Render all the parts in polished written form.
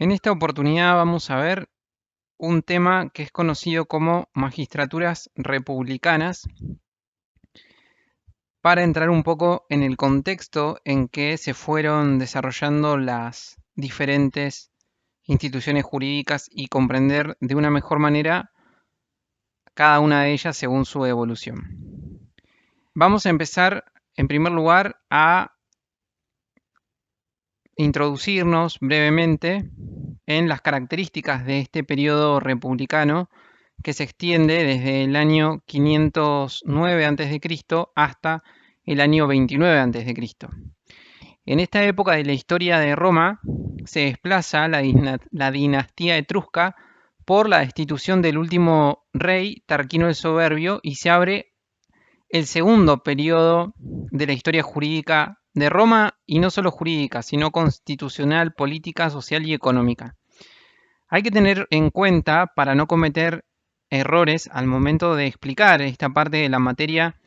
En esta oportunidad vamos a ver un tema que es conocido como magistraturas republicanas para entrar un poco en el contexto en que se fueron desarrollando las diferentes instituciones jurídicas y comprender de una mejor manera cada una de ellas según su evolución. Vamos a empezar en primer lugar a introducirnos brevemente en las características de este periodo republicano que se extiende desde el año 509 a.C. hasta el año 29 a.C. En esta época de la historia de Roma se desplaza la dinastía etrusca por la destitución del último rey Tarquino el Soberbio y se abre el segundo periodo de la historia jurídica de Roma, y no solo jurídica, sino constitucional, política, social y económica. Hay que tener en cuenta, para no cometer errores al momento de explicar esta parte de la materia,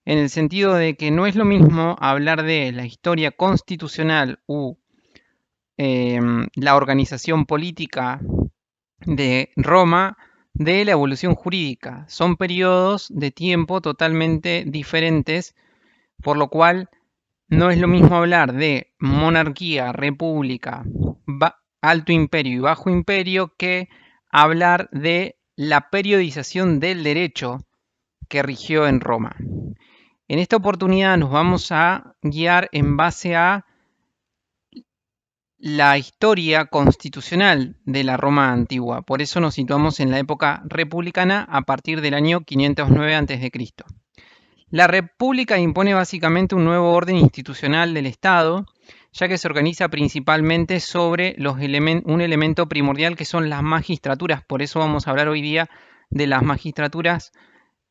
en el sentido de que no es lo mismo hablar de la historia constitucional u la organización política de Roma de la evolución jurídica. Son periodos de tiempo totalmente diferentes, por lo cual no es lo mismo hablar de monarquía, república, alto imperio y bajo imperio que hablar de la periodización del derecho que rigió en Roma. En esta oportunidad nos vamos a guiar en base a la historia constitucional de la Roma antigua. Por eso nos situamos en la época republicana a partir del año 509 a.C. La república impone básicamente un nuevo orden institucional del Estado, ya que se organiza principalmente sobre un elemento primordial que son las magistraturas. Por eso vamos a hablar hoy día de las magistraturas,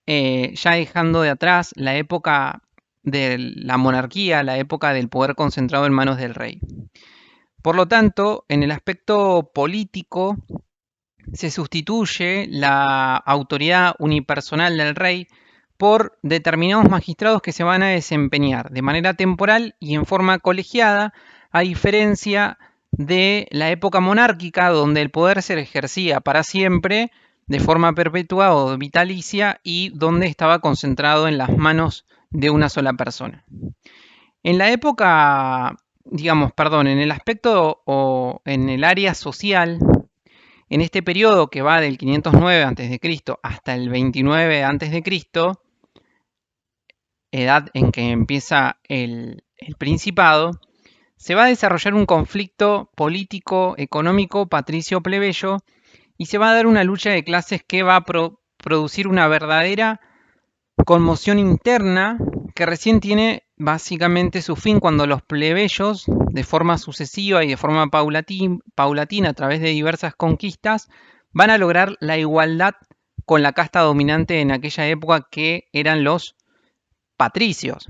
ya dejando de atrás la época de la monarquía, la época del poder concentrado en manos del rey. Por lo tanto, en el aspecto político se sustituye la autoridad unipersonal del rey por determinados magistrados que se van a desempeñar de manera temporal y en forma colegiada, a diferencia de la época monárquica, donde el poder se ejercía para siempre, de forma perpetua o vitalicia, y donde estaba concentrado en las manos de una sola persona. En la época, en el aspecto o en el área social, en este periodo que va del 509 a.C. hasta el 29 a.C., edad en que empieza el principado, se va a desarrollar un conflicto político, económico, patricio-plebeyo, y se va a dar una lucha de clases que va a producir una verdadera conmoción interna que recién tiene básicamente su fin cuando los plebeyos, de forma sucesiva y de forma paulatina a través de diversas conquistas, van a lograr la igualdad con la casta dominante en aquella época, que eran los patricios.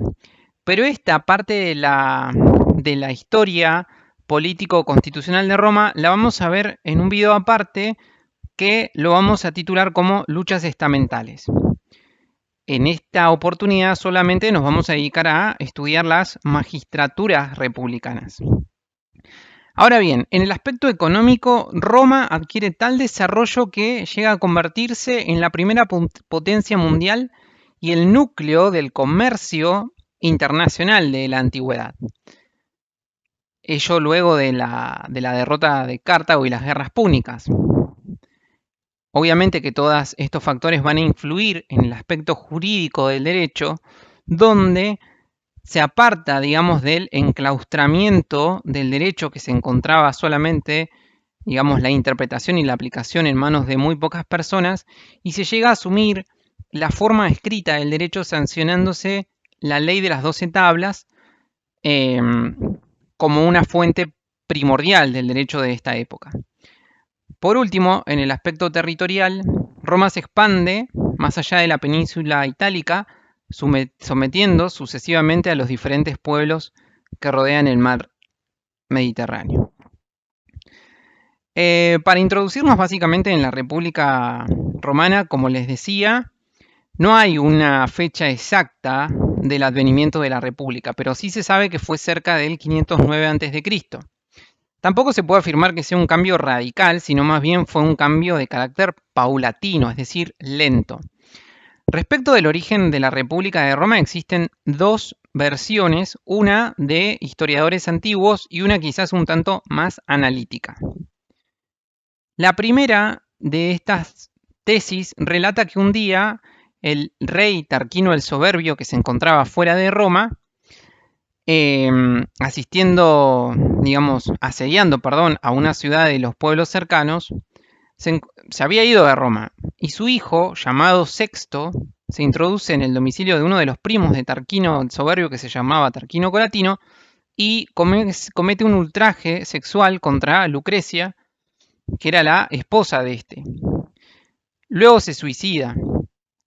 Pero esta parte de la historia político-constitucional de Roma la vamos a ver en un video aparte que lo vamos a titular como luchas estamentales. En esta oportunidad solamente nos vamos a dedicar a estudiar las magistraturas republicanas. Ahora bien, en el aspecto económico, Roma adquiere tal desarrollo que llega a convertirse en la primera potencia mundial y el núcleo del comercio internacional de la antigüedad. Ello luego de la derrota de Cartago y las guerras púnicas. Obviamente que todos estos factores van a influir en el aspecto jurídico del derecho, donde se aparta, digamos, del enclaustramiento del derecho que se encontraba solamente, digamos, la interpretación y la aplicación en manos de muy pocas personas, y se llega a asumir la forma escrita del derecho sancionándose la ley de las 12 tablas como una fuente primordial del derecho de esta época. Por último, en el aspecto territorial, Roma se expande más allá de la península itálica, sometiendo sucesivamente a los diferentes pueblos que rodean el mar Mediterráneo. Para introducirnos básicamente en la República Romana, como les decía, no hay una fecha exacta del advenimiento de la República, pero sí se sabe que fue cerca del 509 a.C. Tampoco se puede afirmar que sea un cambio radical, sino más bien fue un cambio de carácter paulatino, es decir, lento. Respecto del origen de la República de Roma existen dos versiones, una de historiadores antiguos y una quizás un tanto más analítica. La primera de estas tesis relata que un día el rey Tarquino el Soberbio, que se encontraba fuera de Roma, asediando, a una ciudad de los pueblos cercanos, se había ido de Roma y su hijo, llamado Sexto, se introduce en el domicilio de uno de los primos de Tarquino el Soberbio, que se llamaba Tarquino Colatino, y comete un ultraje sexual contra Lucrecia, que era la esposa de este. Luego se suicida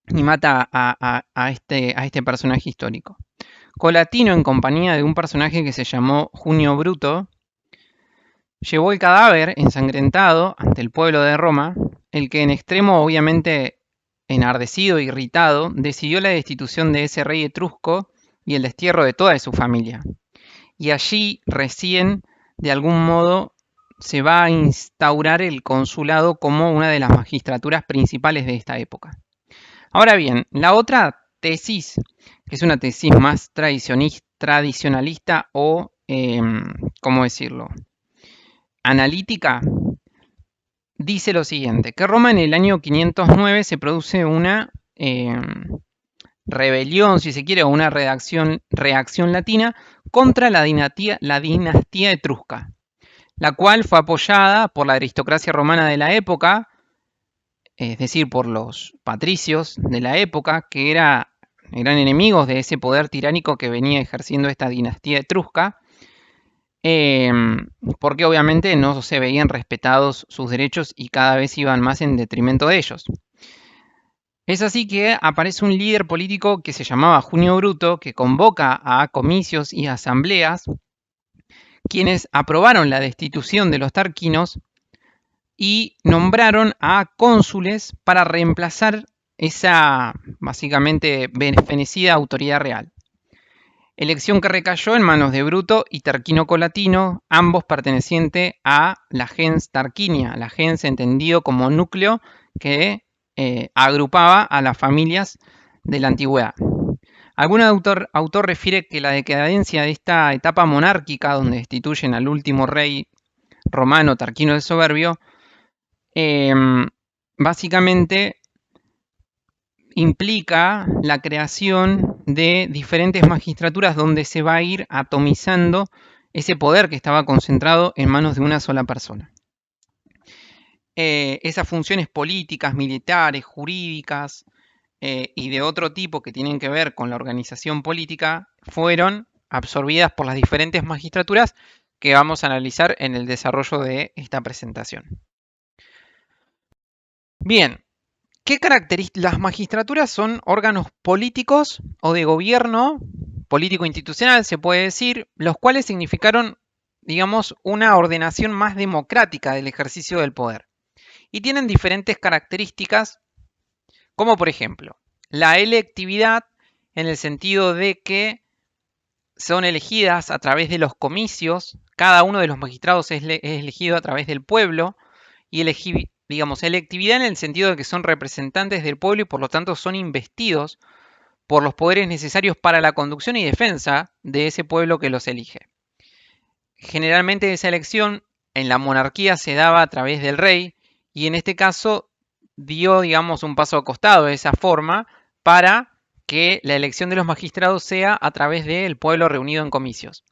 y mata a este personaje histórico. Colatino, en compañía de un personaje que se llamó Junio Bruto, llevó el cadáver ensangrentado ante el pueblo de Roma, el que en extremo, obviamente enardecido e irritado, decidió la destitución de ese rey etrusco y el destierro de toda su familia. Y allí recién, de algún modo, se va a instaurar el consulado como una de las magistraturas principales de esta época. Ahora bien, la otra tesis, que es una tesis más tradicionalista o, ¿cómo decirlo?, analítica, dice lo siguiente, que Roma en el año 509 se produce una rebelión, si se quiere, o una reacción latina contra la dinastía etrusca, la cual fue apoyada por la aristocracia romana de la época, es decir, por los patricios de la época, que eran enemigos de ese poder tiránico que venía ejerciendo esta dinastía etrusca, porque obviamente no se veían respetados sus derechos y cada vez iban más en detrimento de ellos. Es así que aparece un líder político que se llamaba Junio Bruto, que convoca a comicios y asambleas, quienes aprobaron la destitución de los tarquinos y nombraron a cónsules para reemplazar esa básicamente fenecida autoridad real. Elección que recayó en manos de Bruto y Tarquino Colatino, ambos pertenecientes a la gens Tarquinia, la gens entendido como núcleo que agrupaba a las familias de la antigüedad. Algún autor refiere que la decadencia de esta etapa monárquica, donde destituyen al último rey romano Tarquino el Soberbio, básicamente implica la creación de diferentes magistraturas donde se va a ir atomizando ese poder que estaba concentrado en manos de una sola persona. Esas funciones políticas, militares, jurídicas y de otro tipo que tienen que ver con la organización política fueron absorbidas por las diferentes magistraturas que vamos a analizar en el desarrollo de esta presentación. Bien, ¿qué características? Las magistraturas son órganos políticos o de gobierno, político-institucional se puede decir, los cuales significaron, digamos, una ordenación más democrática del ejercicio del poder. Y tienen diferentes características, como por ejemplo, la electividad, en el sentido de que son elegidas a través de los comicios, cada uno de los magistrados es elegido a través del pueblo, y electividad en el sentido de que son representantes del pueblo y por lo tanto son investidos por los poderes necesarios para la conducción y defensa de ese pueblo que los elige. Generalmente esa elección en la monarquía se daba a través del rey y en este caso dio, digamos, un paso a costado de esa forma para que la elección de los magistrados sea a través del pueblo reunido en comicios.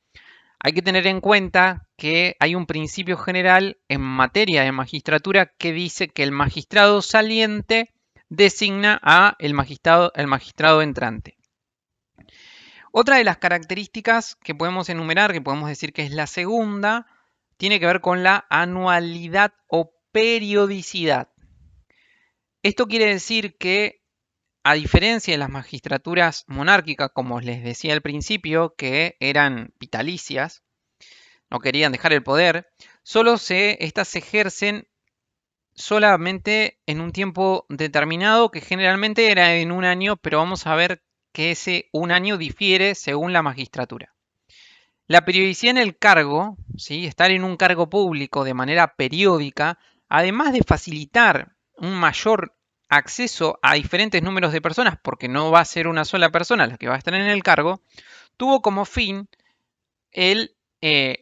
Hay que tener en cuenta que hay un principio general en materia de magistratura que dice que el magistrado saliente designa a el magistrado entrante. Otra de las características que podemos enumerar, que podemos decir que es la segunda, tiene que ver con la anualidad o periodicidad. Esto quiere decir que, a diferencia de las magistraturas monárquicas, como les decía al principio, que eran vitalicias, no querían dejar el poder, estas se ejercen solamente en un tiempo determinado, que generalmente era en un año, pero vamos a ver que ese un año difiere según la magistratura. La periodicidad en el cargo, ¿sí? Estar en un cargo público de manera periódica, además de facilitar un mayor acceso a diferentes números de personas, porque no va a ser una sola persona la que va a estar en el cargo, tuvo como fin el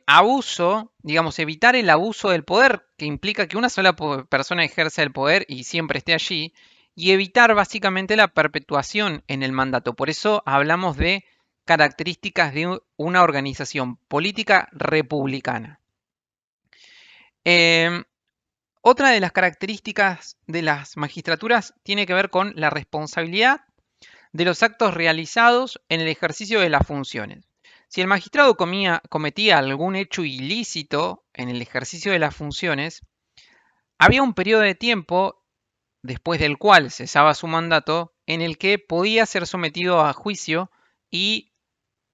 abuso, digamos, evitar el abuso del poder, que implica que una sola persona ejerza el poder y siempre esté allí, y evitar básicamente la perpetuación en el mandato. Por eso hablamos de características de una organización política republicana. Em, Otra de las características de las magistraturas tiene que ver con la responsabilidad de los actos realizados en el ejercicio de las funciones. Si el magistrado cometía algún hecho ilícito en el ejercicio de las funciones, había un periodo de tiempo después del cual cesaba su mandato en el que podía ser sometido a juicio y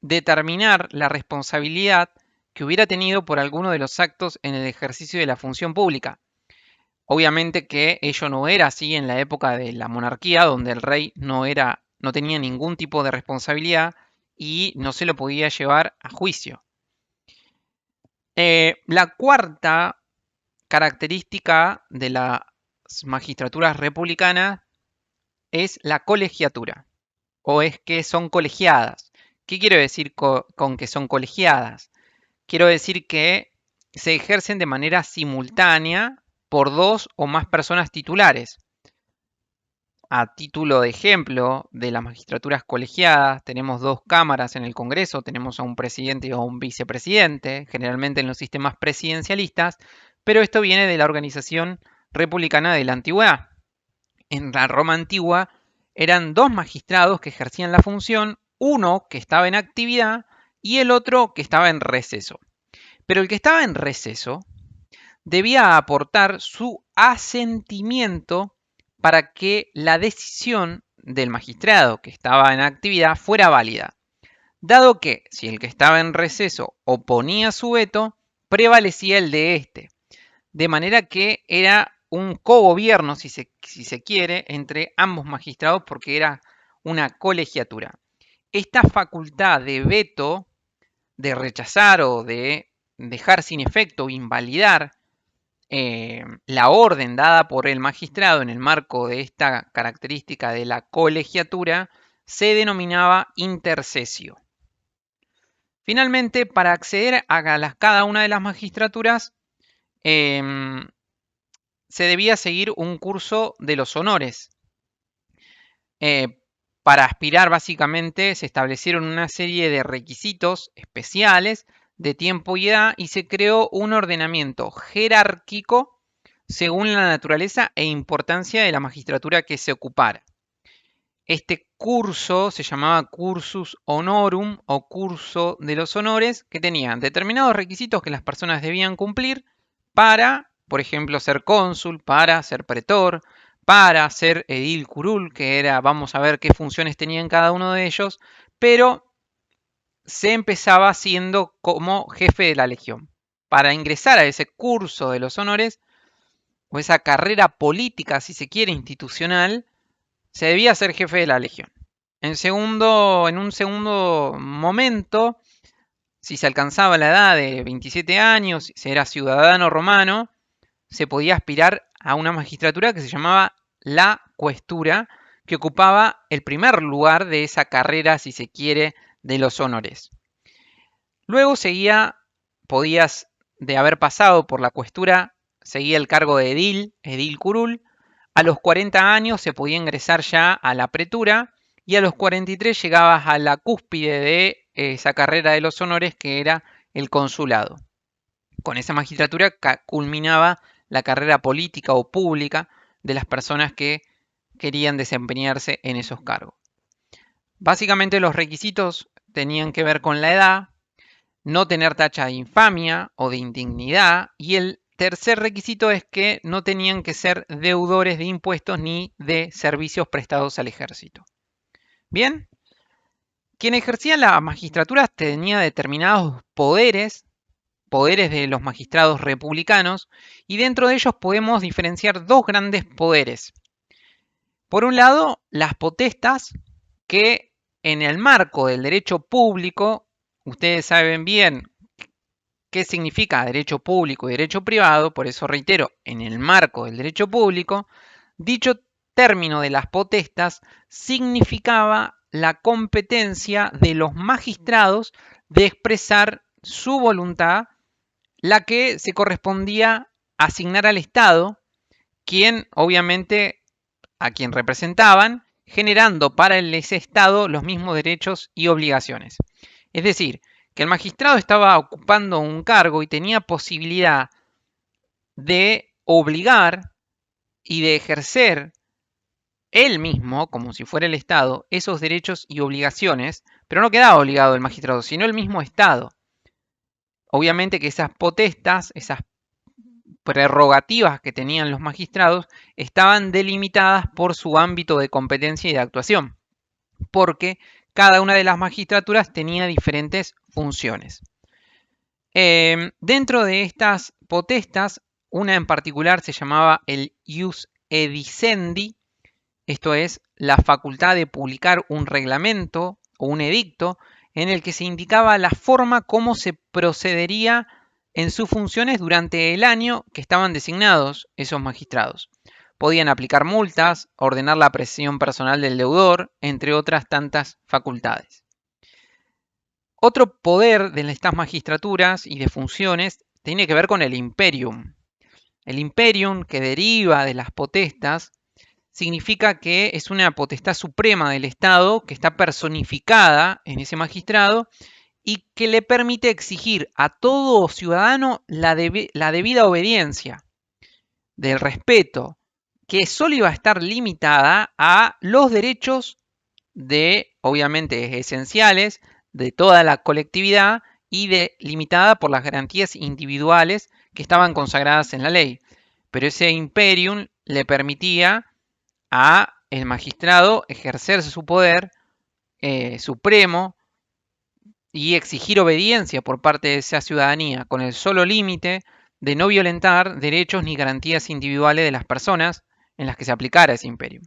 determinar la responsabilidad que hubiera tenido por alguno de los actos en el ejercicio de la función pública. Obviamente que ello no era así en la época de la monarquía, donde el rey no tenía ningún tipo de responsabilidad y no se lo podía llevar a juicio. La cuarta característica de las magistraturas republicanas es la colegiatura, o es que son colegiadas. ¿Qué quiero decir con que son colegiadas? Quiero decir que se ejercen de manera simultánea por dos o más personas titulares. A título de ejemplo de las magistraturas colegiadas, tenemos dos cámaras en el Congreso, tenemos a un presidente o un vicepresidente, generalmente en los sistemas presidencialistas, pero esto viene de la organización republicana de la antigüedad. En la Roma antigua eran dos magistrados que ejercían la función, uno que estaba en actividad y el otro que estaba en receso. Pero el que estaba en receso debía aportar su asentimiento para que la decisión del magistrado que estaba en actividad fuera válida, dado que si el que estaba en receso oponía su veto, prevalecía el de este, de manera que era un cogobierno, si se quiere, entre ambos magistrados porque era una colegiatura. Esta facultad de veto, de rechazar o de dejar sin efecto o invalidar la orden dada por el magistrado en el marco de esta característica de la colegiatura se denominaba intercesio. Finalmente, para acceder a cada una de las magistraturas, se debía seguir un curso de los honores. Para aspirar, básicamente, se establecieron una serie de requisitos especiales de tiempo y edad y se creó un ordenamiento jerárquico según la naturaleza e importancia de la magistratura que se ocupara. Este curso se llamaba cursus honorum o curso de los honores, que tenía determinados requisitos que las personas debían cumplir para, por ejemplo, ser cónsul, para ser pretor, para ser edil curul, que era, vamos a ver qué funciones tenían cada uno de ellos, pero se empezaba siendo como jefe de la legión. Para ingresar a ese curso de los honores, o esa carrera política, si se quiere, institucional, se debía ser jefe de la legión. En un segundo momento, si se alcanzaba la edad de 27 años, se era ciudadano romano, se podía aspirar a una magistratura que se llamaba la cuestura, que ocupaba el primer lugar de esa carrera, si se quiere, de los honores. Luego podías, de haber pasado por la cuestura, seguía el cargo de edil curul. A los 40 años se podía ingresar ya a la pretura y a los 43 llegabas a la cúspide de esa carrera de los honores que era el consulado. Con esa magistratura culminaba la carrera política o pública de las personas que querían desempeñarse en esos cargos. Básicamente los requisitos tenían que ver con la edad, no tener tacha de infamia o de indignidad, y el tercer requisito es que no tenían que ser deudores de impuestos ni de servicios prestados al ejército. Bien, quien ejercía la magistratura tenía determinados poderes de los magistrados republicanos, y dentro de ellos podemos diferenciar dos grandes poderes. Por un lado, las potestas, que en el marco del derecho público ustedes saben bien qué significa derecho público y derecho privado, por eso reitero, en el marco del derecho público, dicho término de las potestas significaba la competencia de los magistrados de expresar su voluntad, la que se correspondía a asignar al Estado, quien obviamente a quien representaban, generando para ese Estado los mismos derechos y obligaciones. Es decir, que el magistrado estaba ocupando un cargo y tenía posibilidad de obligar y de ejercer él mismo, como si fuera el Estado, esos derechos y obligaciones, pero no quedaba obligado el magistrado, sino el mismo Estado. Obviamente que esas potestas, esas prerrogativas que tenían los magistrados, estaban delimitadas por su ámbito de competencia y de actuación, porque cada una de las magistraturas tenía diferentes funciones. Dentro de estas potestas, una en particular se llamaba el ius edicendi, esto es, la facultad de publicar un reglamento o un edicto en el que se indicaba la forma como se procedería en sus funciones durante el año que estaban designados esos magistrados. Podían aplicar multas, ordenar la presión personal del deudor, entre otras tantas facultades. Otro poder de estas magistraturas y de funciones tiene que ver con el imperium. El imperium, que deriva de las potestas, significa que es una potestad suprema del Estado que está personificada en ese magistrado y que le permite exigir a todo ciudadano la debida obediencia, del respeto, que solo iba a estar limitada a los derechos obviamente, esenciales de toda la colectividad y limitada por las garantías individuales que estaban consagradas en la ley. Pero ese imperium le permitía a el magistrado ejercer su poder supremo y exigir obediencia por parte de esa ciudadanía con el solo límite de no violentar derechos ni garantías individuales de las personas en las que se aplicara ese imperio.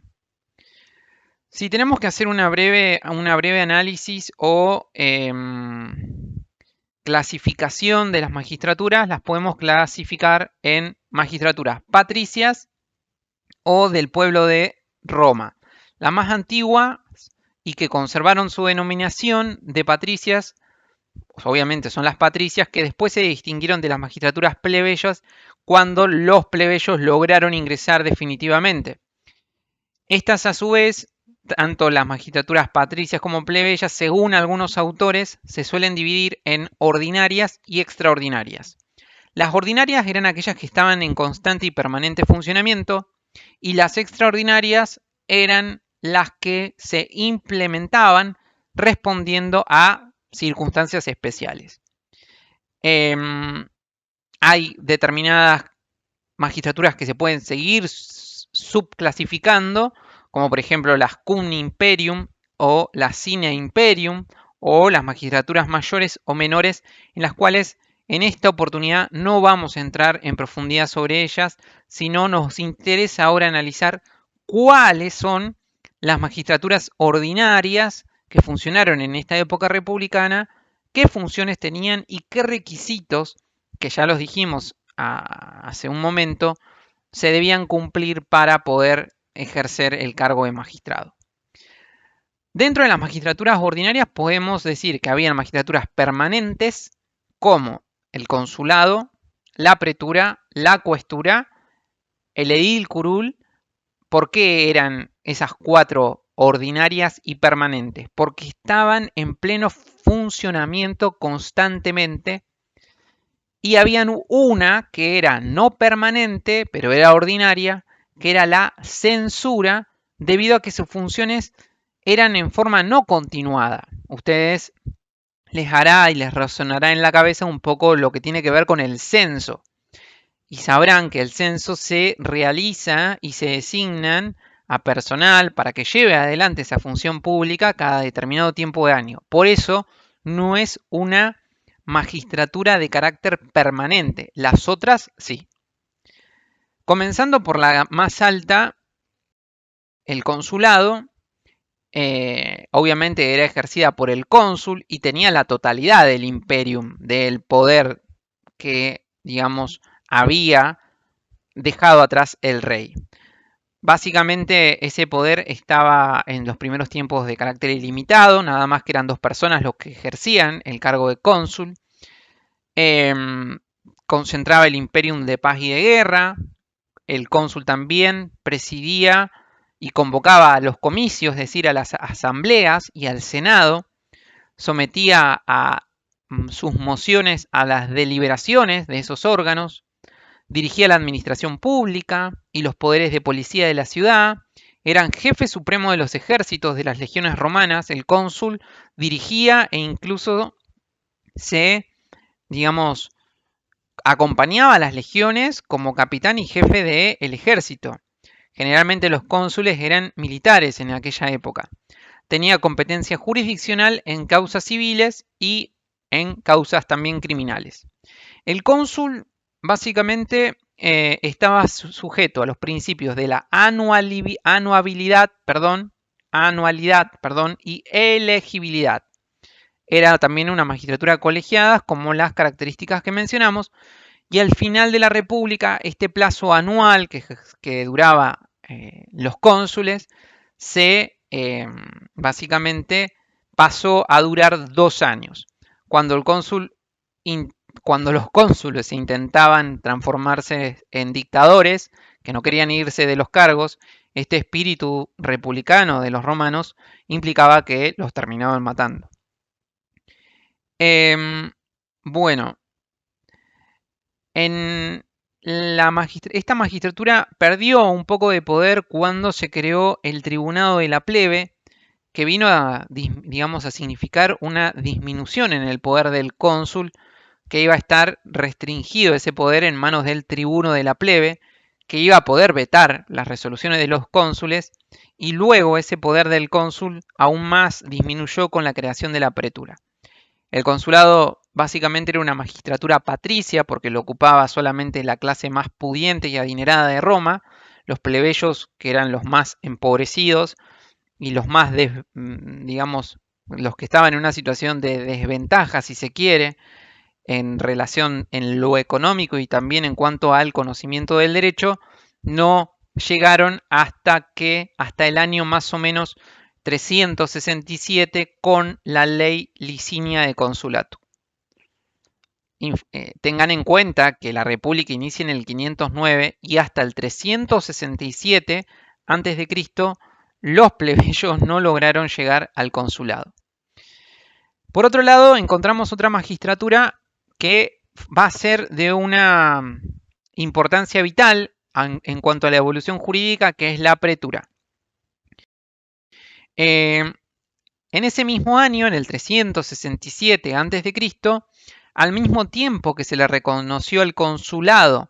Si tenemos que hacer una breve análisis o clasificación de las magistraturas, las podemos clasificar en magistraturas patricias o del pueblo de Roma. La más antigua y que conservaron su denominación de patricias, pues obviamente son las patricias, que después se distinguieron de las magistraturas plebeyas cuando los plebeyos lograron ingresar definitivamente. Estas a su vez, tanto las magistraturas patricias como plebeyas, según algunos autores, se suelen dividir en ordinarias y extraordinarias. Las ordinarias eran aquellas que estaban en constante y permanente funcionamiento, y las extraordinarias eran las que se implementaban respondiendo a circunstancias especiales. Hay determinadas magistraturas que se pueden seguir subclasificando, como por ejemplo las cum imperium o las sine imperium, o las magistraturas mayores o menores, en las cuales en esta oportunidad no vamos a entrar en profundidad sobre ellas, sino nos interesa ahora analizar cuáles son las magistraturas ordinarias que funcionaron en esta época republicana, qué funciones tenían y qué requisitos, que ya los dijimos hace un momento, se debían cumplir para poder ejercer el cargo de magistrado. Dentro de las magistraturas ordinarias podemos decir que había magistraturas permanentes como el consulado, la pretura, la cuestura, el edil curul. ¿Por qué eran esas cuatro ordinarias y permanentes? Porque estaban en pleno funcionamiento constantemente, y habían una que era no permanente, pero era ordinaria, que era la censura, debido a que sus funciones eran en forma no continuada. Ustedes les hará y les resonará en la cabeza un poco lo que tiene que ver con el censo. Y sabrán que el censo se realiza y se designan a personal para que lleve adelante esa función pública cada determinado tiempo de año. Por eso no es una magistratura de carácter permanente. Las otras sí. Comenzando por la más alta, el consulado, obviamente era ejercida por el cónsul y tenía la totalidad del imperium, del poder que, digamos, había dejado atrás el rey. Básicamente ese poder estaba en los primeros tiempos de carácter ilimitado, nada más que eran 2 personas los que ejercían el cargo de cónsul. Concentraba el imperium de paz y de guerra. El cónsul también presidía y convocaba a los comicios, es decir, a las asambleas y al senado. Sometía a sus mociones a las deliberaciones de esos órganos. Dirigía la administración pública y los poderes de policía de la ciudad. Eran jefe supremo de los ejércitos de las legiones romanas. El cónsul dirigía e incluso se, digamos, acompañaba a las legiones como capitán y jefe del ejército. Generalmente los cónsules eran militares en aquella época. Tenía competencia jurisdiccional en causas civiles y en causas también criminales. El cónsul básicamente estaba sujeto a los principios de la anualidad y elegibilidad. Era también una magistratura colegiada, como las características que mencionamos, y al final de la República, este plazo anual que duraba los cónsules, se básicamente pasó a durar 2 años. Cuando el cónsul cuando los cónsules intentaban transformarse en dictadores, que no querían irse de los cargos, este espíritu republicano de los romanos implicaba que los terminaban matando. Bueno, esta magistratura perdió un poco de poder cuando se creó el Tribunado de la Plebe, que vino a, digamos, a significar una disminución en el poder del cónsul, que iba a estar restringido ese poder en manos del tribuno de la plebe, que iba a poder vetar las resoluciones de los cónsules, y luego ese poder del cónsul aún más disminuyó con la creación de la pretura. El consulado básicamente era una magistratura patricia porque lo ocupaba solamente la clase más pudiente y adinerada de Roma, los plebeyos, que eran los más empobrecidos y los más, digamos, los que estaban en una situación de desventaja, si se quiere, en relación en lo económico y también en cuanto al conocimiento del derecho, no llegaron hasta el año más o menos 367 con la ley licinia de consulato. Tengan en cuenta que la República inicia en el 509 y hasta el 367 a.C. los plebeyos no lograron llegar al consulado. Por otro lado, encontramos otra magistratura que va a ser de una importancia vital en cuanto a la evolución jurídica, que es la pretura. En ese mismo año, en el 367 a.C., al mismo tiempo que se le reconoció el consulado,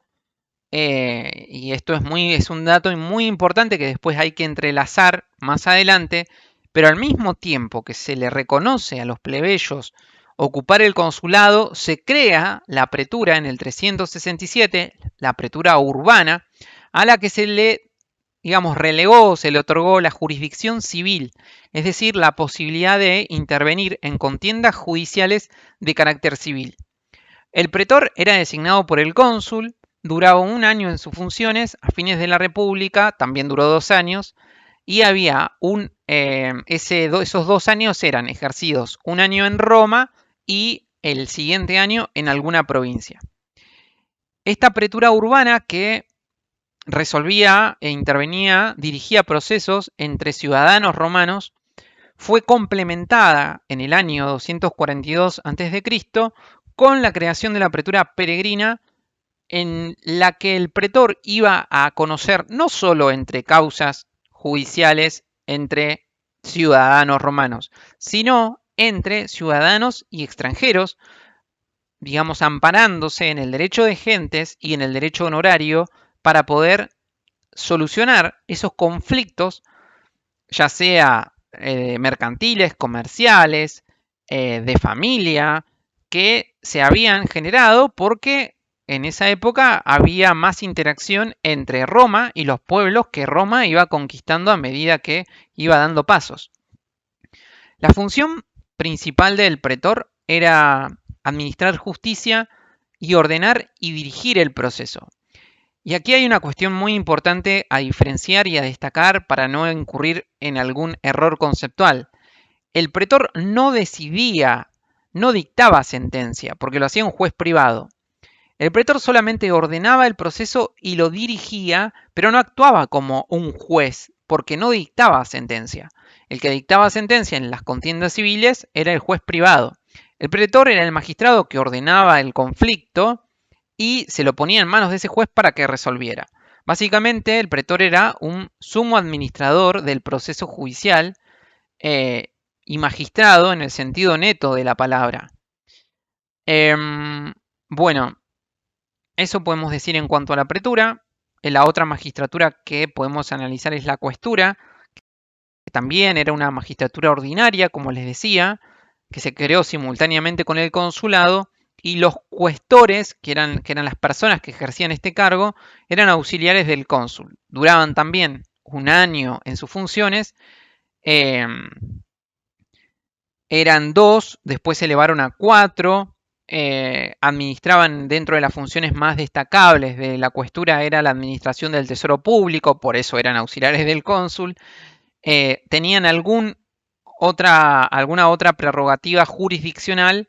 y esto es un dato muy importante que después hay que entrelazar más adelante, pero al mismo tiempo que se le reconoce a los plebeyos ocupar el consulado, se crea la pretura en el 367, la pretura urbana, a la que se le, digamos, relegó, se le otorgó la jurisdicción civil, es decir, la posibilidad de intervenir en contiendas judiciales de carácter civil. El pretor era designado por el cónsul, duraba 1 año en sus funciones, a fines de la República también duró 2 años, y había esos 2 años eran ejercidos 1 año en Roma y el siguiente año en alguna provincia. Esta pretura urbana que resolvía e intervenía, dirigía procesos entre ciudadanos romanos, fue complementada en el año 242 a.C. con la creación de la pretura peregrina, en la que el pretor iba a conocer no solo entre causas judiciales entre ciudadanos romanos, sino entre ciudadanos y extranjeros, digamos, amparándose en el derecho de gentes y en el derecho honorario para poder solucionar esos conflictos, ya sea mercantiles, comerciales, de familia, que se habían generado porque en esa época había más interacción entre Roma y los pueblos que Roma iba conquistando a medida que iba dando pasos. La función principal del pretor era administrar justicia y ordenar y dirigir el proceso. Y aquí hay una cuestión muy importante a diferenciar y a destacar para no incurrir en algún error conceptual. El pretor no decidía, no dictaba sentencia, porque lo hacía un juez privado. El pretor solamente ordenaba el proceso y lo dirigía, pero no actuaba como un juez, porque no dictaba sentencia. El que dictaba sentencia en las contiendas civiles era el juez privado. El pretor era el magistrado que ordenaba el conflicto y se lo ponía en manos de ese juez para que resolviera. Básicamente, el pretor era un sumo administrador del proceso judicial y magistrado en el sentido neto de la palabra. Bueno, eso podemos decir en cuanto a la pretura. La otra magistratura que podemos analizar es la cuestura, que también era una magistratura ordinaria, como les decía, que se creó simultáneamente con el consulado, y los cuestores, que eran las personas que ejercían este cargo, eran auxiliares del cónsul. Duraban también un año en sus funciones. Eran 2, después se elevaron a 4. Administraban dentro de las funciones más destacables de la cuestura era la administración del tesoro público, por eso eran auxiliares del cónsul. Tenían alguna otra prerrogativa jurisdiccional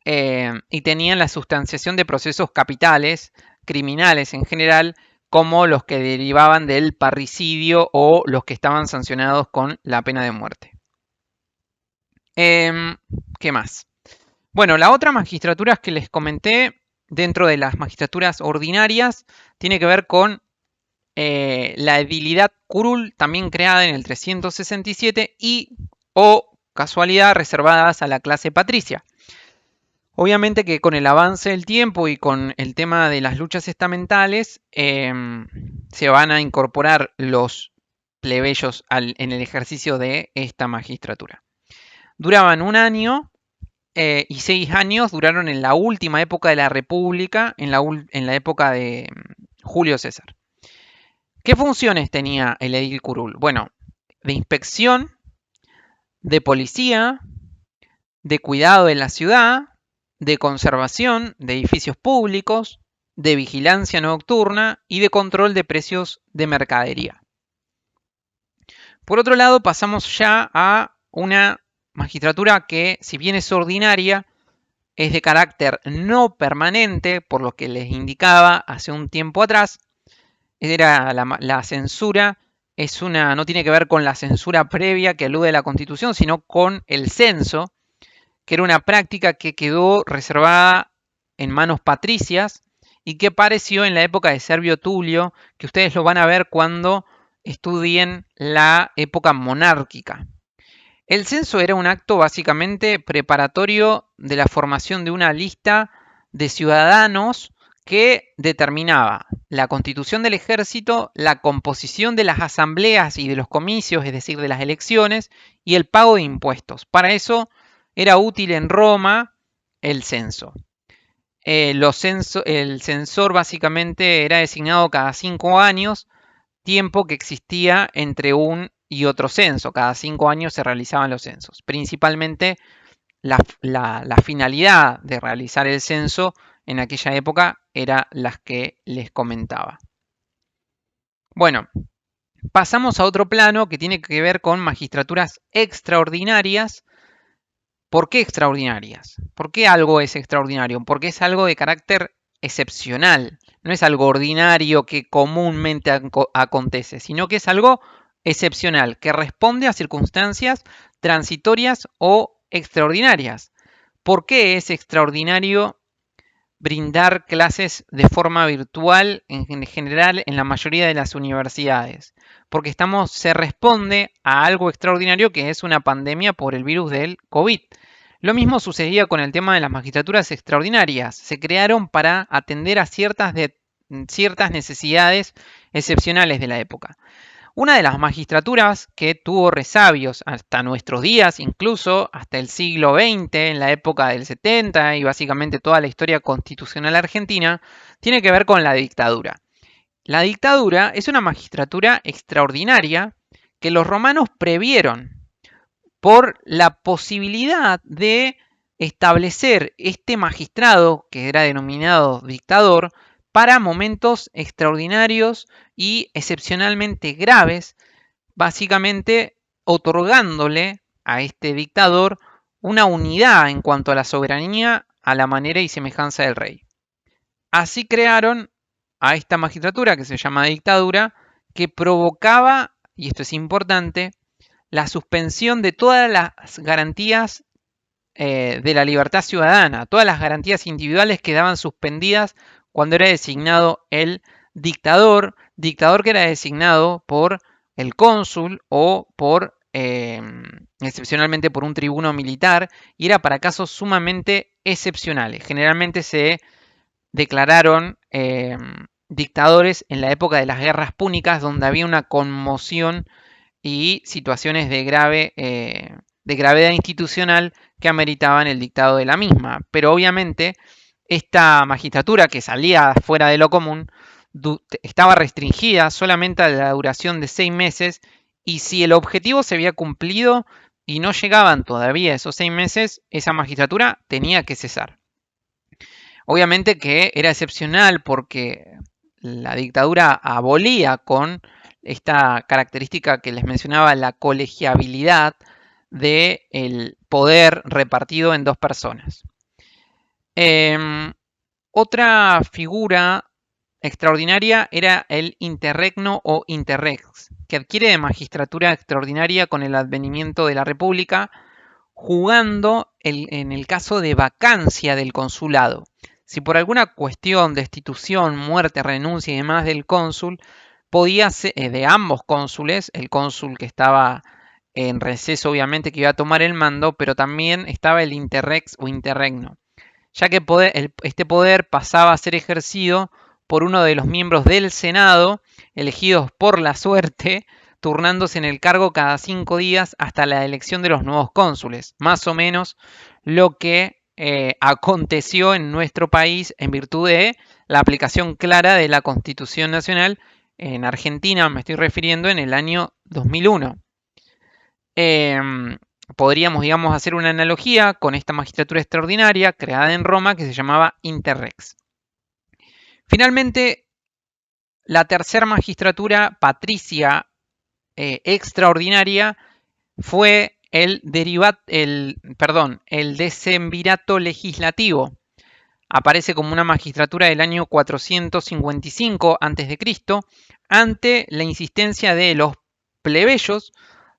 y tenían la sustanciación de procesos capitales, criminales en general, como los que derivaban del parricidio o los que estaban sancionados con la pena de muerte. ¿Qué más? Bueno, la otra magistratura que les comenté dentro de las magistraturas ordinarias tiene que ver con la edilidad curul, también creada en el 367 y o casualidad reservadas a la clase patricia. Obviamente que con el avance del tiempo y con el tema de las luchas estamentales se van a incorporar los plebeyos en el ejercicio de esta magistratura. Duraban un año y 6 años duraron en la última época de la República, en la época de Julio César. ¿Qué funciones tenía el edil curul? Bueno, de inspección, de policía, de cuidado de la ciudad, de conservación de edificios públicos, de vigilancia nocturna y de control de precios de mercadería. Por otro lado, pasamos ya a una magistratura que, si bien es ordinaria, es de carácter no permanente, por lo que les indicaba hace un tiempo atrás. Era la censura, no tiene que ver con la censura previa que alude a la Constitución, sino con el censo, que era una práctica que quedó reservada en manos patricias y que apareció en la época de Servio Tulio, que ustedes lo van a ver cuando estudien la época monárquica. El censo era un acto básicamente preparatorio de la formación de una lista de ciudadanos que determinaba la constitución del ejército, la composición de las asambleas y de los comicios, es decir, de las elecciones, y el pago de impuestos. Para eso era útil en Roma el censo. El censor básicamente era designado cada 5 años, tiempo que existía entre un y otro censo. Cada 5 años se realizaban los censos. Principalmente la finalidad de realizar el censo en aquella época era las que les comentaba. Bueno, pasamos a otro plano que tiene que ver con magistraturas extraordinarias. ¿Por qué extraordinarias? ¿Por qué algo es extraordinario? Porque es algo de carácter excepcional. No es algo ordinario que comúnmente acontece, sino que es algo excepcional, que responde a circunstancias transitorias o extraordinarias. ¿Por qué es extraordinario brindar clases de forma virtual en general en la mayoría de las universidades? Porque se responde a algo extraordinario que es una pandemia por el virus del COVID. Lo mismo sucedía con el tema de las magistraturas extraordinarias. Se crearon para atender a ciertas necesidades excepcionales de la época. Una de las magistraturas que tuvo resabios hasta nuestros días, incluso hasta el siglo XX, en la época del 70 y básicamente toda la historia constitucional argentina, tiene que ver con la dictadura. La dictadura es una magistratura extraordinaria que los romanos previeron. por la posibilidad de establecer este magistrado, que era denominado dictador, para momentos extraordinarios y excepcionalmente graves, básicamente otorgándole a este dictador una unidad en cuanto a la soberanía a la manera y semejanza del rey. Así crearon a esta magistratura que se llama dictadura, que provocaba, y esto es importante, la suspensión de todas las garantías de la libertad ciudadana. Todas las garantías individuales quedaban suspendidas cuando era designado el dictador, dictador que era designado por el cónsul o por excepcionalmente por un tribuno militar, y era para casos sumamente excepcionales. Generalmente se declararon dictadores en la época de las guerras púnicas, donde había una conmoción y situaciones de gravedad institucional que ameritaban el dictado de la misma. Pero obviamente esta magistratura, que salía fuera de lo común, estaba restringida solamente a la duración de 6 meses, y si el objetivo se había cumplido y no llegaban todavía esos 6 meses, esa magistratura tenía que cesar. Obviamente que era excepcional porque la dictadura abolía con esta característica que les mencionaba, la colegiabilidad del poder repartido en dos personas. Otra figura extraordinaria era el interregno o interrex, que adquiere de magistratura extraordinaria con el advenimiento de la República, jugando en el caso de vacancia del consulado. Si por alguna cuestión, destitución, muerte, renuncia y demás del cónsul, podía ser de ambos cónsules, el cónsul que estaba en receso obviamente que iba a tomar el mando, pero también estaba el interrex o interregno, ya que este poder pasaba a ser ejercido por uno de los miembros del Senado, elegidos por la suerte, turnándose en el cargo cada 5 días hasta la elección de los nuevos cónsules. Más o menos lo que aconteció en nuestro país en virtud de la aplicación clara de la Constitución Nacional. En Argentina me estoy refiriendo en el año 2001. Podríamos, digamos, hacer una analogía con esta magistratura extraordinaria creada en Roma que se llamaba Interrex. Finalmente, la tercera magistratura patricia extraordinaria fue el decemvirato legislativo. Aparece como una magistratura del año 455 a.C. ante la insistencia de los plebeyos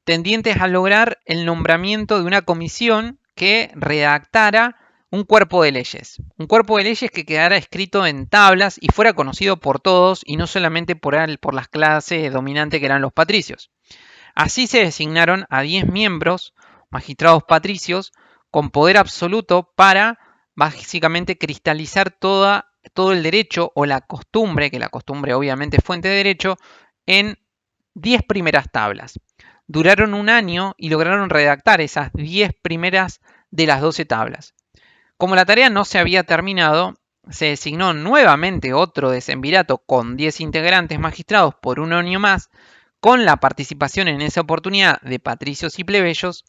tendientes a lograr el nombramiento de una comisión que redactara un cuerpo de leyes. Un cuerpo de leyes que quedara escrito en tablas y fuera conocido por todos y no solamente por las clases dominantes que eran los patricios. Así se designaron a 10 miembros, magistrados patricios, con poder absoluto para básicamente cristalizar todo el derecho o la costumbre, que la costumbre obviamente es fuente de derecho, en 10 primeras tablas. Duraron un año y lograron redactar esas 10 primeras de las 12 tablas. Como la tarea no se había terminado, se designó nuevamente otro decemvirato con 10 integrantes magistrados por un año más, con la participación en esa oportunidad de patricios y plebeyos,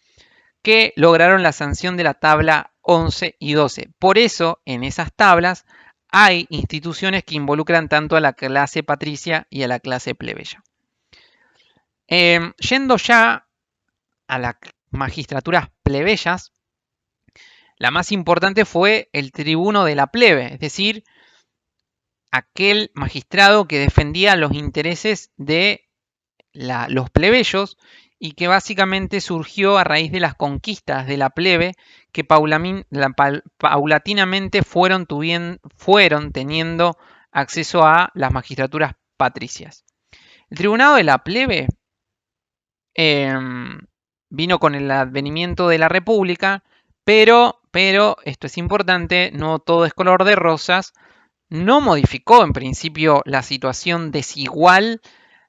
que lograron la sanción de la tabla 11 y 12. Por eso, en esas tablas hay instituciones que involucran tanto a la clase patricia y a la clase plebeya. Yendo ya a las magistraturas plebeyas, la más importante fue el tribuno de la plebe, es decir, aquel magistrado que defendía los intereses de los plebeyos y que básicamente surgió a raíz de las conquistas de la plebe que paulatinamente fueron teniendo acceso a las magistraturas patricias. El tribunado de la plebe vino con el advenimiento de la República, pero esto es importante, no todo es color de rosas, no modificó en principio la situación desigual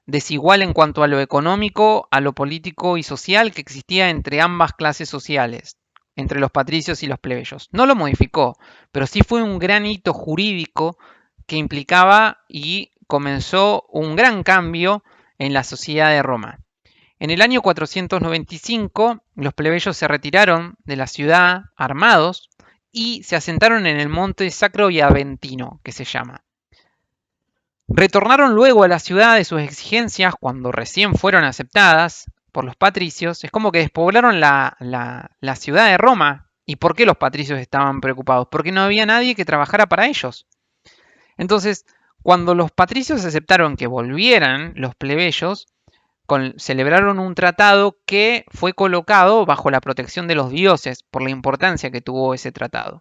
en cuanto a lo económico, a lo político y social que existía entre ambas clases sociales, entre los patricios y los plebeyos. No lo modificó, pero sí fue un gran hito jurídico que implicaba y comenzó un gran cambio en la sociedad de Roma. En el año 495, los plebeyos se retiraron de la ciudad armados y se asentaron en el monte Sacro y Aventino, que se llama. Retornaron luego a la ciudad de sus exigencias cuando recién fueron aceptadas por los patricios. Es como que despoblaron la ciudad de Roma. ¿Y por qué los patricios estaban preocupados? Porque no había nadie que trabajara para ellos. Entonces, cuando los patricios aceptaron que volvieran los plebeyos, celebraron un tratado que fue colocado bajo la protección de los dioses por la importancia que tuvo ese tratado.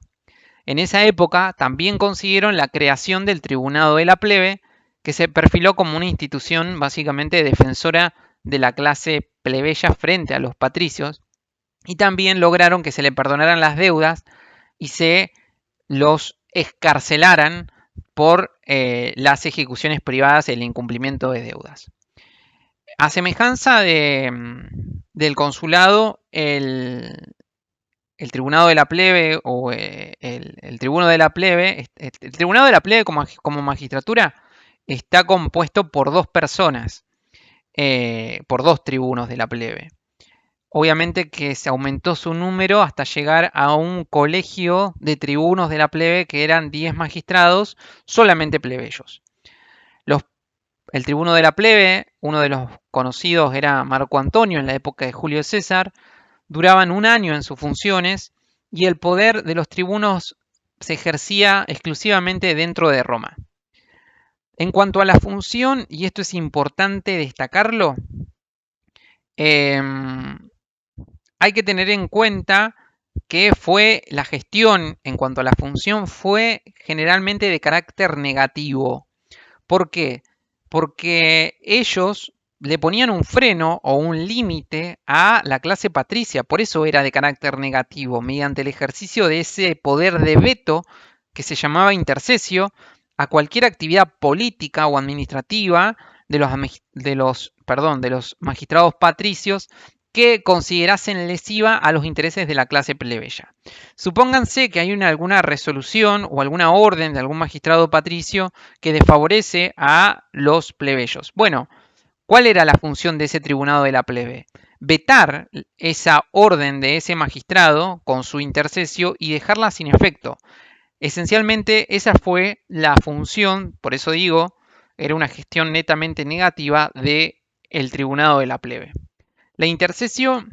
En esa época también consiguieron la creación del Tribunado de la Plebe, que se perfiló como una institución básicamente defensora de la clase plebeya frente a los patricios, y también lograron que se le perdonaran las deudas y se los escarcelaran por las ejecuciones privadas y el incumplimiento de deudas. A semejanza del consulado, el Tribunado de la Plebe o el Tribuno de la Plebe, el Tribunado de la Plebe como magistratura está compuesto por dos personas, por dos tribunos de la plebe. Obviamente que se aumentó su número hasta llegar a un colegio de tribunos de la plebe que eran 10 magistrados, solamente plebeyos. El tribuno de la plebe, uno de los conocidos era Marco Antonio en la época de Julio César, duraban un año en sus funciones y el poder de los tribunos se ejercía exclusivamente dentro de Roma. En cuanto a la función, y esto es importante destacarlo, hay que tener en cuenta que fue la gestión en cuanto a la función fue generalmente de carácter negativo. ¿Por qué? Porque ellos le ponían un freno o un límite a la clase patricia, por eso era de carácter negativo, mediante el ejercicio de ese poder de veto que se llamaba intercesio a cualquier actividad política o administrativa de los magistrados patricios que considerasen lesiva a los intereses de la clase plebeya. Supónganse que hay alguna resolución o alguna orden de algún magistrado patricio que desfavorece a los plebeyos. Bueno, ¿cuál era la función de ese tribunado de la plebe? Vetar esa orden de ese magistrado con su intercesio y dejarla sin efecto. Esencialmente esa fue la función, por eso digo, era una gestión netamente negativa del tribunado de la plebe. La intercesio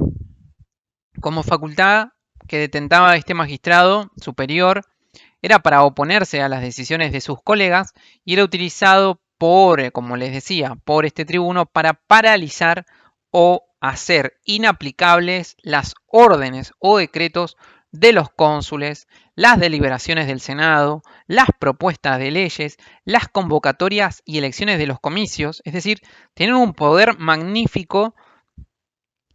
como facultad que detentaba este magistrado superior era para oponerse a las decisiones de sus colegas y era utilizado por, como les decía, por este tribuno para paralizar o hacer inaplicables las órdenes o decretos de los cónsules, las deliberaciones del Senado, las propuestas de leyes, las convocatorias y elecciones de los comicios, es decir, tener un poder magnífico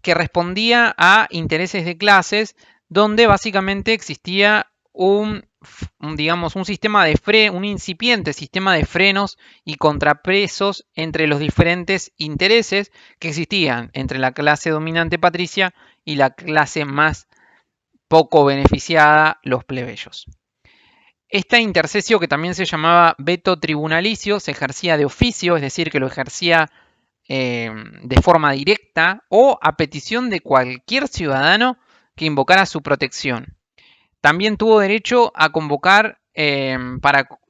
que respondía a intereses de clases donde básicamente existía digamos, un incipiente sistema de frenos y contrapesos entre los diferentes intereses que existían entre la clase dominante patricia y la clase más poco beneficiada, los plebeyos. Esta intercesio, que también se llamaba veto tribunalicio, se ejercía de oficio, es decir, que lo ejercía de forma directa o a petición de cualquier ciudadano que invocara su protección. También tuvo derecho a convocar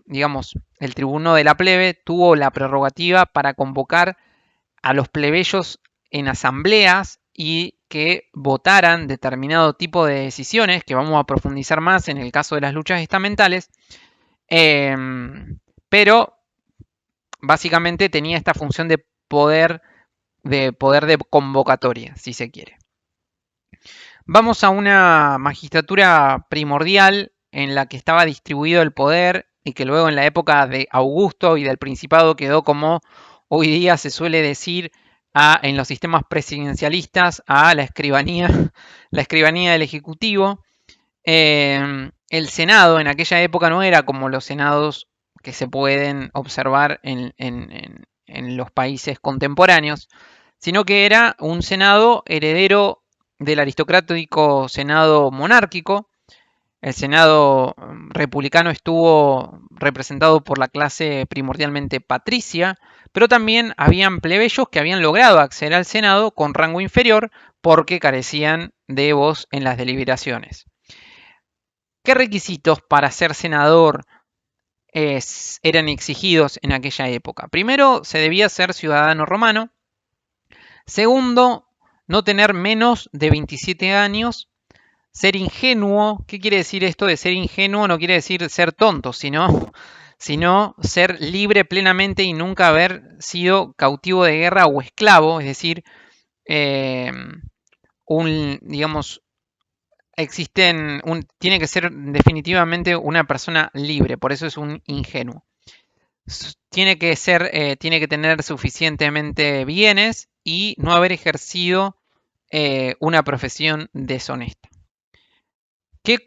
digamos, el tribuno de la plebe tuvo la prerrogativa para convocar a los plebeyos en asambleas y que votaran determinado tipo de decisiones, que vamos a profundizar más en el caso de las luchas estamentales, pero básicamente tenía esta función de poder de convocatoria, si se quiere. Vamos a una magistratura primordial en la que estaba distribuido el poder y que luego en la época de Augusto y del Principado quedó como hoy día se suele decir en los sistemas presidencialistas a la escribanía del Ejecutivo. El Senado en aquella época no era como los senados que se pueden observar en los países contemporáneos, sino que era un senado heredero del aristocrático senado monárquico, El Senado republicano estuvo representado por la clase primordialmente patricia, pero también habían plebeyos que habían logrado acceder al Senado con rango inferior porque carecían de voz en las deliberaciones. ¿Qué requisitos para ser senador eran exigidos en aquella época? Primero, se debía ser ciudadano romano. Segundo, no tener menos de 27 años. Ser ingenuo, ¿qué quiere decir esto de ser ingenuo? No quiere decir ser tonto, sino ser libre plenamente y nunca haber sido cautivo de guerra o esclavo, es decir, eh, digamos, tiene que ser definitivamente una persona libre, por eso es un ingenuo. Tiene que tener suficientemente bienes y no haber ejercido una profesión deshonesta.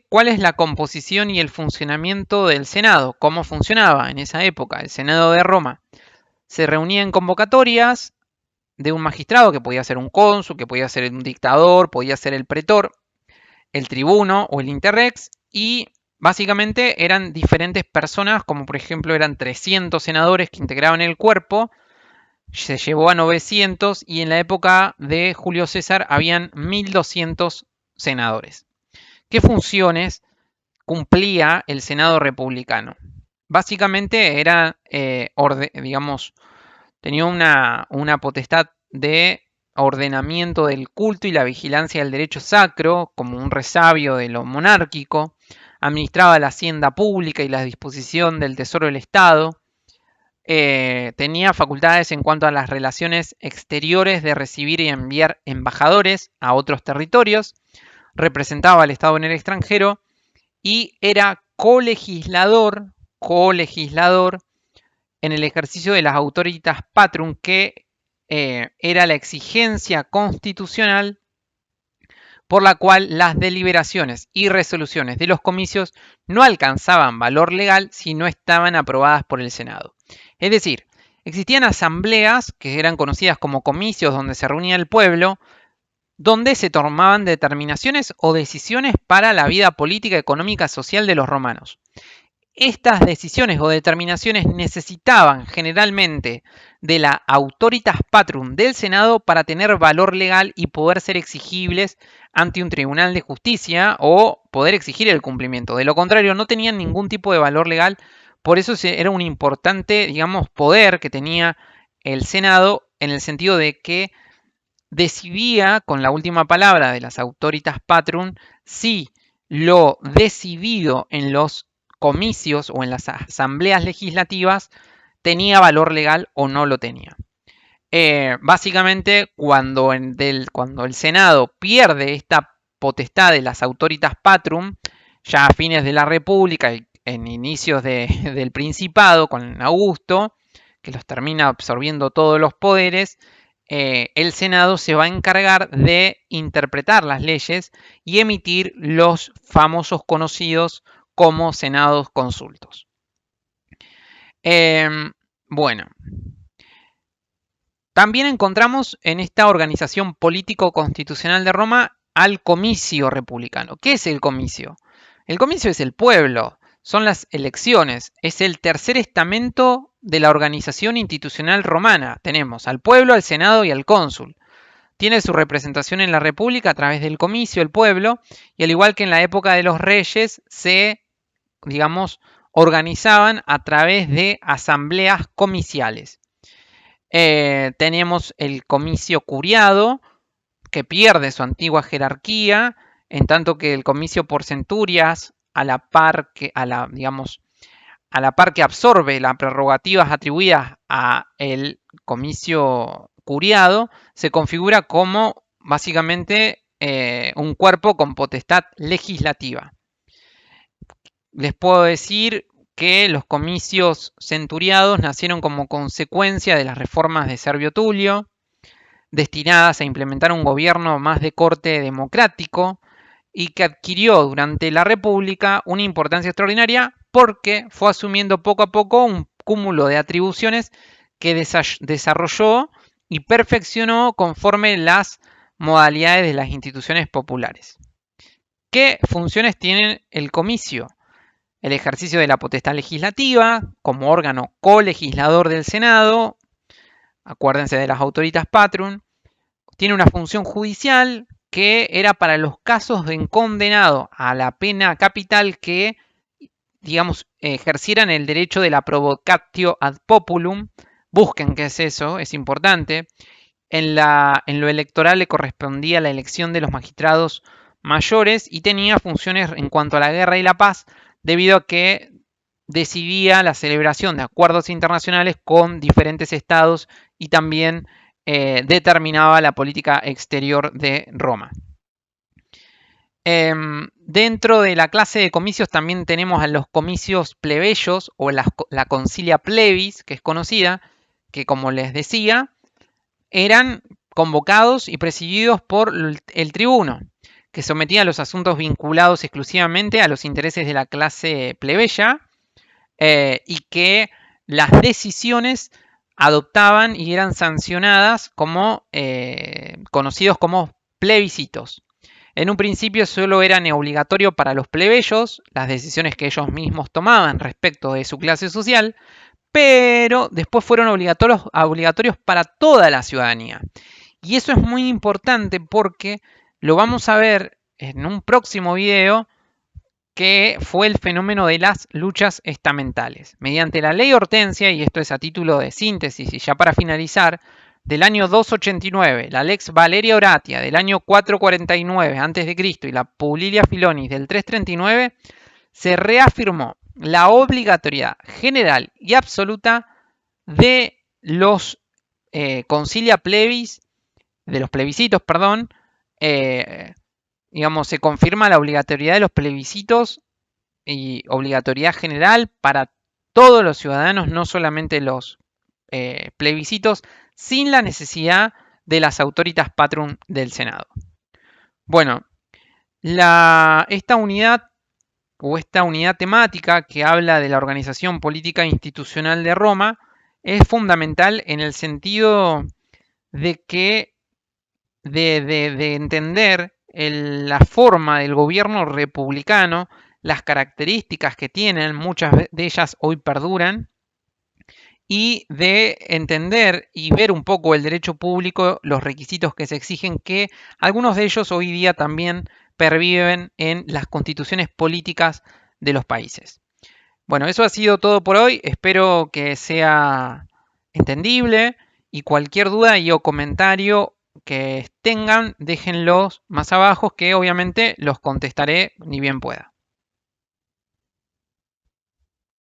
¿Cuál es la composición y el funcionamiento del Senado? ¿Cómo funcionaba en esa época? El Senado de Roma se reunía en convocatorias de un magistrado que podía ser un cónsul, que podía ser un dictador, podía ser el pretor, el tribuno o el interrex, y básicamente eran diferentes personas, como por ejemplo eran 300 senadores que integraban el cuerpo, se llevó a 900 y en la época de Julio César habían 1200 senadores. ¿Qué funciones cumplía el Senado republicano? Básicamente era, digamos, tenía una potestad de ordenamiento del culto y la vigilancia del derecho sacro, como un resabio de lo monárquico, administraba la hacienda pública y la disposición del tesoro del Estado, tenía facultades en cuanto a las relaciones exteriores de recibir y enviar embajadores a otros territorios, representaba al Estado en el extranjero y era colegislador en el ejercicio de las autoritas patrum, que era la exigencia constitucional por la cual las deliberaciones y resoluciones de los comicios no alcanzaban valor legal si no estaban aprobadas por el Senado. Es decir, existían asambleas que eran conocidas como comicios donde se reunía el pueblo, donde se tomaban determinaciones o decisiones para la vida política, económica, social de los romanos. Estas decisiones o determinaciones necesitaban generalmente de la autoritas patrum del Senado para tener valor legal y poder ser exigibles ante un tribunal de justicia o poder exigir el cumplimiento. De lo contrario, no tenían ningún tipo de valor legal, por eso era un importante, digamos, poder que tenía el Senado en el sentido de que decidía con la última palabra de las autoritas patrum si lo decidido en los comicios o en las asambleas legislativas tenía valor legal o no lo tenía. Básicamente, cuando el Senado pierde esta potestad de las autoritas patrum, ya a fines de la República y en inicios del Principado con Augusto, que los termina absorbiendo todos los poderes, el Senado se va a encargar de interpretar las leyes y emitir los famosos conocidos como senados consultos. Bueno, también encontramos en esta organización político-constitucional de Roma al comicio republicano. ¿Qué es el comicio? El comicio es el pueblo, son las elecciones, es el tercer estamento de la organización institucional romana. Tenemos al pueblo, al senado y al cónsul. Tiene su representación en la república a través del comicio, el pueblo, y al igual que en la época de los reyes, se, digamos, organizaban a través de asambleas comiciales. Tenemos el comicio curiado, que pierde su antigua jerarquía, en tanto que el comicio por centurias, a la par que absorbe las prerrogativas atribuidas a el comicio curiado, se configura como básicamente un cuerpo con potestad legislativa. Les puedo decir que los comicios centuriados nacieron como consecuencia de las reformas de Servio Tulio, destinadas a implementar un gobierno más de corte democrático y que adquirió durante la República una importancia extraordinaria porque fue asumiendo poco a poco un cúmulo de atribuciones que desarrolló y perfeccionó conforme las modalidades de las instituciones populares. ¿Qué funciones tiene el comicio? El ejercicio de la potestad legislativa como órgano colegislador del Senado, acuérdense de las autoritas patrum. Tiene una función judicial que era para los casos de condenado a la pena capital que, digamos, ejercieran el derecho de la provocatio ad populum. Busquen qué es eso, es importante. En lo electoral le correspondía la elección de los magistrados mayores y tenía funciones en cuanto a la guerra y la paz, debido a que decidía la celebración de acuerdos internacionales con diferentes estados y también determinaba la política exterior de Roma. Dentro de la clase de comicios también tenemos a los comicios plebeyos o la concilia plebis, que es conocida, que como les decía, eran convocados y presididos por el tribuno, que sometía los asuntos vinculados exclusivamente a los intereses de la clase plebeya y que las decisiones adoptaban y eran sancionadas como conocidos como plebiscitos. En un principio solo eran obligatorios para los plebeyos, las decisiones que ellos mismos tomaban respecto de su clase social, pero después fueron obligatorios para toda la ciudadanía. Y eso es muy importante porque lo vamos a ver en un próximo video, que fue el fenómeno de las luchas estamentales. Mediante la ley Hortensia, y esto es a título de síntesis y ya para finalizar, del año 289, la Lex Valeria Horatia del año 449 a.C. y la Publilia Filonis del 339, se reafirmó la obligatoriedad general y absoluta de los concilia plebis, de los plebiscitos, perdón, digamos, se confirma la obligatoriedad de los plebiscitos y obligatoriedad general para todos los ciudadanos, no solamente los plebiscitos, sin la necesidad de las autoritas patrum del Senado. Bueno, esta unidad o esta unidad temática que habla de la organización política e institucional de Roma es fundamental en el sentido de que de entender la forma del gobierno republicano, las características que tienen, muchas de ellas hoy perduran, y de entender y ver un poco el derecho público, los requisitos que se exigen, que algunos de ellos hoy día también perviven en las constituciones políticas de los países. Bueno, eso ha sido todo por hoy, espero que sea entendible y cualquier duda y o comentario que tengan, déjenlos más abajo, que obviamente los contestaré ni bien pueda.